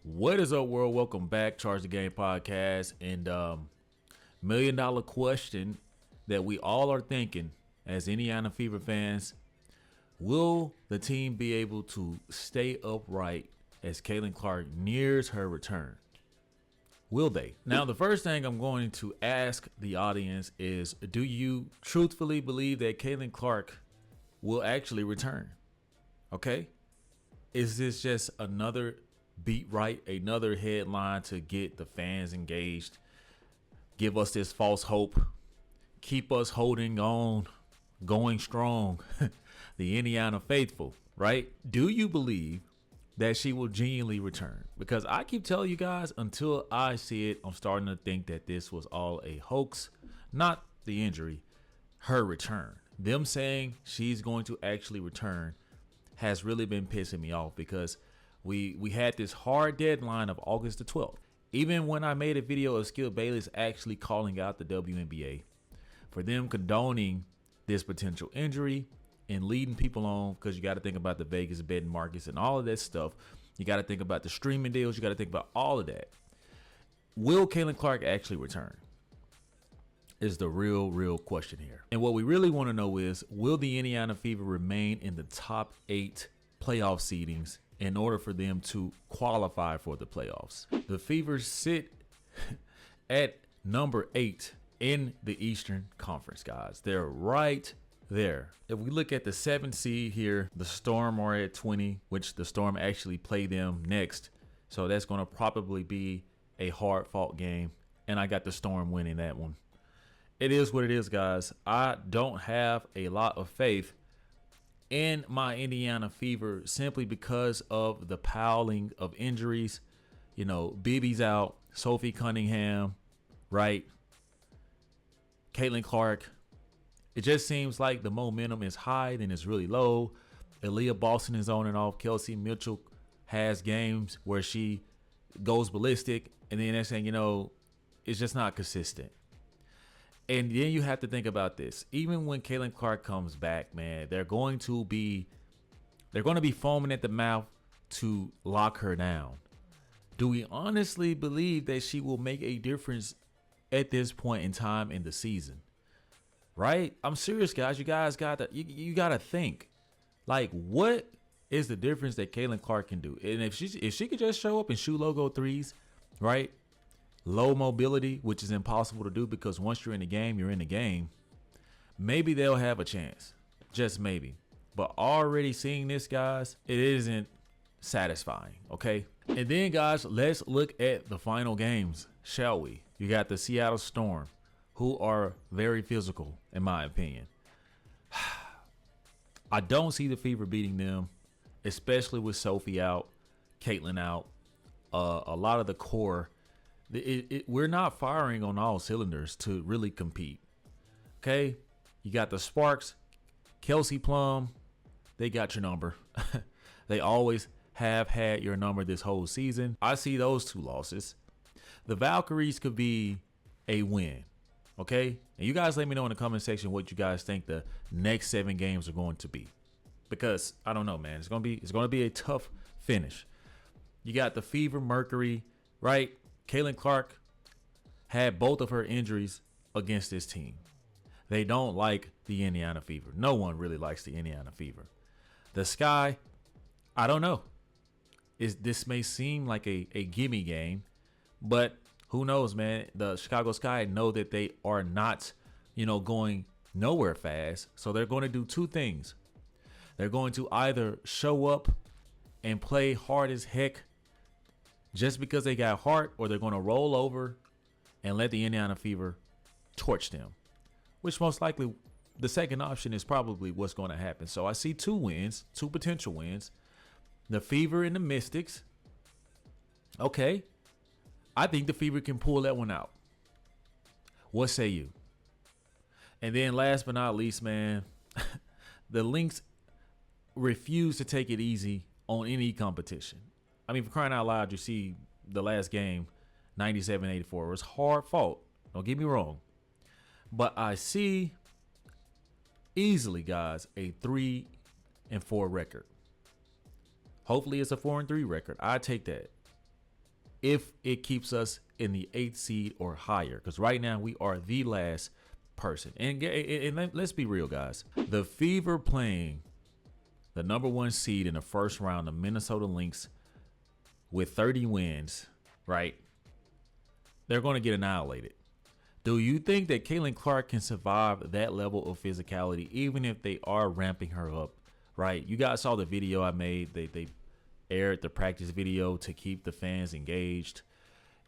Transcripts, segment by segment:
What is up, world? Welcome back, Charge the Game podcast. And $1,000,000 question that we all are thinking as Indiana Fever fans: will the team be able to stay upright as Caitlin Clark nears her return? Will they? Now, the first thing I'm going to ask the audience is: do you truthfully believe that Caitlin Clark will actually return? Okay, is this just another beat right, another headline to get the fans engaged, give us this false hope, keep us holding on, going strong, the Indiana faithful, right? Do you believe that she will genuinely return? Because I keep telling you guys, until I see it, I'm starting to think that this was all a hoax, not the injury, her return. Them saying she's going to actually return has really been pissing me off, because we had this hard deadline of August the 12th. Even when I made a video of Skip Bayless actually calling out the WNBA for them condoning this potential injury and leading people on, because you got to think about the Vegas betting markets and all of that stuff. You got to think about the streaming deals. You got to think about all of that. Will Caitlin Clark actually return? Is the real question here. And what we really want to know is, will the Indiana Fever remain in the top 8 playoff seedings in order for them to qualify for the playoffs? The Fever sit at number 8 in the Eastern Conference, guys. They're right there. If we look at the 7th seed here, the Storm are at 20, which the Storm actually play them next. So that's going to probably be a hard fought game. And I got the Storm winning that one. It is what it is, guys. I don't have a lot of faith in my Indiana Fever simply because of the piling of injuries. You know, BB's out, Sophie Cunningham, right? Caitlin Clark. It just seems like the momentum is high, then it's really low. Aaliyah Boston is on and off. Kelsey Mitchell has games where she goes ballistic, and then next thing you know, it's just not consistent. And then you have to think about this. Even when Caitlin Clark comes back, man, they're going to be foaming at the mouth to lock her down. Do we honestly believe that she will make a difference at this point in time in the season? Right? I'm serious, guys. You guys got to you got to think. Like, what is the difference that Caitlin Clark can do? And if she could just show up and shoot logo threes, right? Low mobility, which is impossible to do because once you're in the game, you're in the game. Maybe they'll have a chance. Just maybe. But already seeing this, guys, it isn't satisfying, okay? And then, guys, let's look at the final games, shall we? You got the Seattle Storm, who are very physical, in my opinion. I don't see the Fever beating them, especially with Sophie out, Caitlin out, a lot of the core. We're not firing on all cylinders to really compete. Okay, you got the Sparks, Kelsey Plum, they got your number. They always have had your number this whole season. I see those 2 losses. The Valkyries could be a win. Okay, and you guys let me know in the comment section what you guys think the next 7 games are going to be, because I don't know, man. It's gonna be a tough finish. You got the Fever, Mercury, right? Caitlin Clark had both of her injuries against this team. They don't like the Indiana Fever. No one really likes the Indiana Fever. The Sky, I don't know. This may seem like a gimme game, but who knows, man? The Chicago Sky know that they are not, going nowhere fast. So they're going to do 2 things. They're going to either show up and play hard as heck just because they got heart, or they're going to roll over and let the Indiana Fever torch them, which most likely the second option is probably what's going to happen. So I see 2 wins, 2 potential wins. The Fever and the Mystics. Okay. I think the Fever can pull that one out. What say you? And then last but not least, man, the Lynx refuse to take it easy on any competition. I mean, for crying out loud, you see the last game, 97-84. It was hard fought. Don't get me wrong. But I see easily, guys, a 3-4 record. Hopefully it's a 4-3 record. I take that. if it keeps us in the 8th seed or higher. Because right now we are the last person. And let's be real, guys. The Fever playing the #1 seed in the first round, the Minnesota Lynx, with 30 wins, right? They're going to get annihilated. Do you think that Caitlin Clark can survive that level of physicality, even if they are ramping her up, right? You guys saw the video I made. They aired the practice video to keep the fans engaged.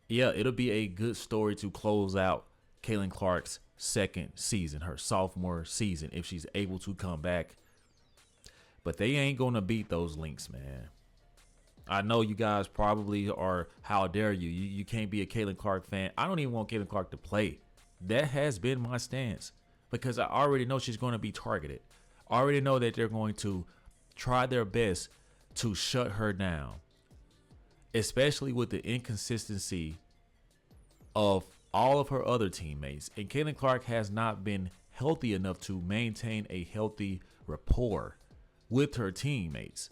Yeah, it'll be a good story to close out Caitlin Clark's second season, her sophomore season, if she's able to come back. But they ain't going to beat those Lynx, man. I know you guys probably are, how dare you? You can't be a Caitlin Clark fan. I don't even want Caitlin Clark to play. That has been my stance because I already know she's going to be targeted. I already know that they're going to try their best to shut her down, especially with the inconsistency of all of her other teammates. And Caitlin Clark has not been healthy enough to maintain a healthy rapport with her teammates.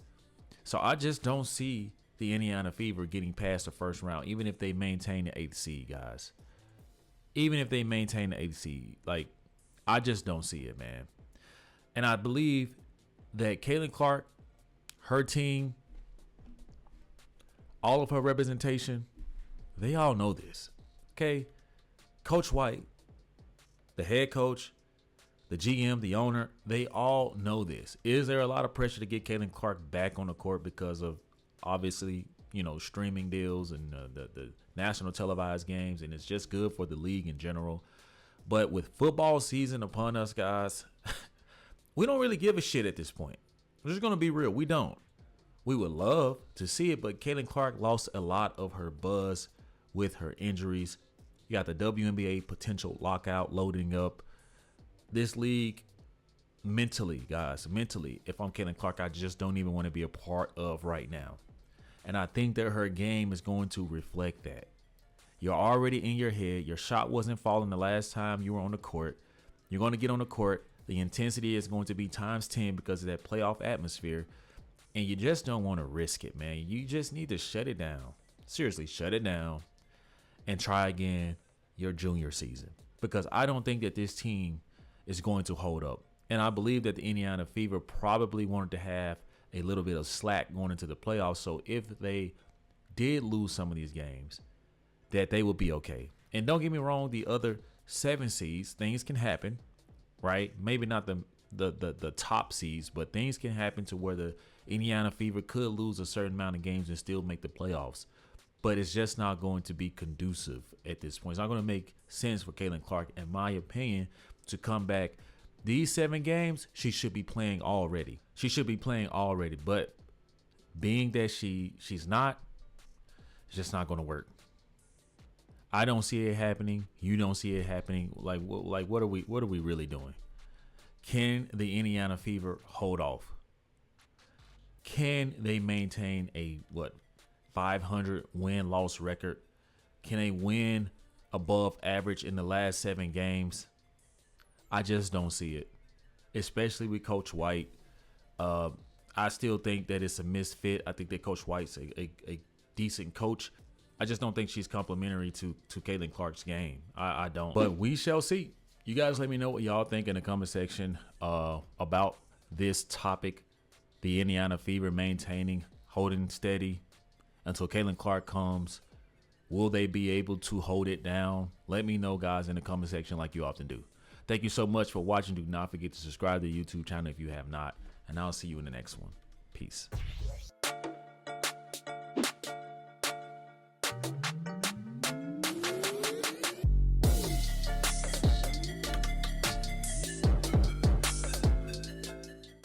So I just don't see the Indiana Fever getting past the first round, even if they maintain the 8th seed, guys. Even if they maintain the 8th seed, like, I just don't see it, man. And I believe that Caitlin Clark, her team, all of her representation, they all know this. Okay? Coach White, the head coach, the GM, the owner, they all know this. Is there a lot of pressure to get Caitlin Clark back on the court because of, obviously, streaming deals and the national televised games, and it's just good for the league in general? But with football season upon us, guys, we don't really give a shit at this point. We're just going to be real. We don't. We would love to see it, but Caitlin Clark lost a lot of her buzz with her injuries. You got the WNBA potential lockout loading up. This league, mentally, guys, if I'm Caitlin Clark, I just don't even want to be a part of right now. And I think that her game is going to reflect that. You're already in your head. Your shot wasn't falling the last time you were on the court. You're going to get on the court. The intensity is going to be times 10 because of that playoff atmosphere. And you just don't want to risk it, man. You just need to shut it down. Seriously, shut it down and try again your junior season. Because I don't think that this team is going to hold up. And I believe that the Indiana Fever probably wanted to have a little bit of slack going into the playoffs. So if they did lose some of these games, that they will be okay. And don't get me wrong, the other 7 seeds, things can happen, right? Maybe not the top seeds, but things can happen to where the Indiana Fever could lose a certain amount of games and still make the playoffs. But it's just not going to be conducive at this point. It's not going to make sense for Caitlin Clark, in my opinion, to come back. These 7 games, she should be playing already. But being that she's not, it's just not going to work. I don't see it happening. You don't see it happening. Like what are we really doing? Can the Indiana Fever hold off? Can they maintain a 500 win-loss record? Can they win above average in the last 7 games? I just don't see it, especially with Coach White. I still think that it's a misfit. I think that Coach White's a decent coach. I just don't think she's complimentary to Caitlin Clark's game. I don't. But we shall see. You guys let me know what y'all think in the comment section about this topic. The Indiana Fever maintaining, holding steady until Caitlin Clark comes. Will they be able to hold it down? Let me know, guys, in the comment section like you often do. Thank you so much for watching. Do not forget to subscribe to the YouTube channel if you have not. And I'll see you in the next one. Peace.